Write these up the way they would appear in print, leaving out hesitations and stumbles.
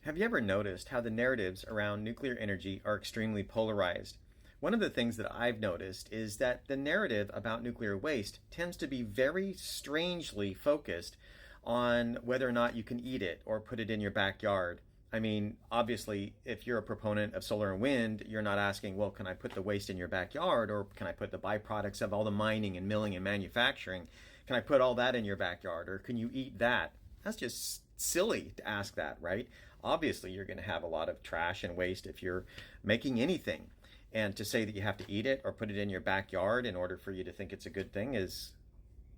Have you ever noticed how the narratives around nuclear energy are extremely polarized? One of the things that I've noticed is that the narrative about nuclear waste tends to be very strangely focused on whether or not you can eat it or put it in your backyard. I mean, obviously, if you're a proponent of solar and wind, you're not asking, well, can I put the waste in your backyard, or can I put the byproducts of all the mining and milling and manufacturing? Can I put all that in your backyard, or can you eat that? That's just silly to ask that, right? Obviously, you're going to have a lot of trash and waste if you're making anything. And to say that you have to eat it or put it in your backyard in order for you to think it's a good thing is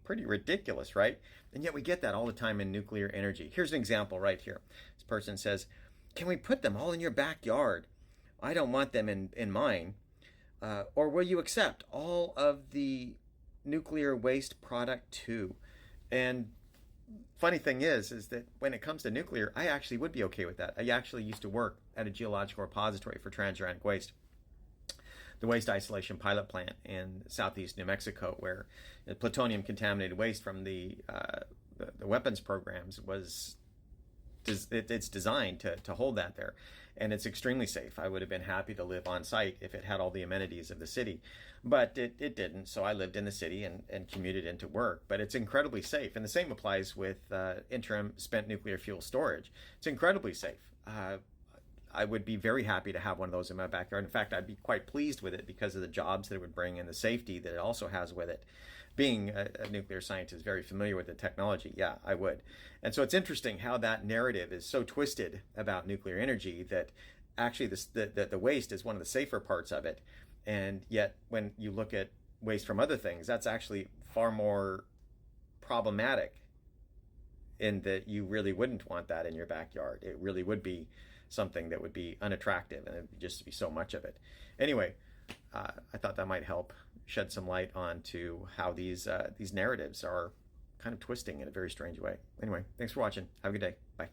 pretty ridiculous, right? And yet we get that all the time in nuclear energy. Here's an example right here. This person says, can we put them all in your backyard? I don't want them in mine. Or will you accept all of the nuclear waste product too? And funny thing is that when it comes to nuclear, I actually would be okay with that. I actually used to work at a geological repository for transuranic waste, the waste isolation pilot plant in southeast New Mexico, where plutonium contaminated waste from the weapons programs was it's designed to hold that there, and it's extremely safe. I would have been happy to live on site if it had all the amenities of the city, but it didn't. So I lived in the city and commuted into work. But it's incredibly safe, and the same applies with interim spent nuclear fuel storage. It's incredibly safe. I would be very happy to have one of those in my backyard. In fact, I'd be quite pleased with it because of the jobs that it would bring and the safety that it also has with it. Being a nuclear scientist, very familiar with the technology, yeah, I would. And so it's interesting how that narrative is so twisted about nuclear energy that actually the waste is one of the safer parts of it. And yet, when you look at waste from other things, that's actually far more problematic in that you really wouldn't want that in your backyard. It really would be something that would be unattractive, and it'd just be so much of it. Anyway, I thought that might help shed some light onto how these narratives are kind of twisting in a very strange way. Anyway, thanks for watching. Have a good day. Bye.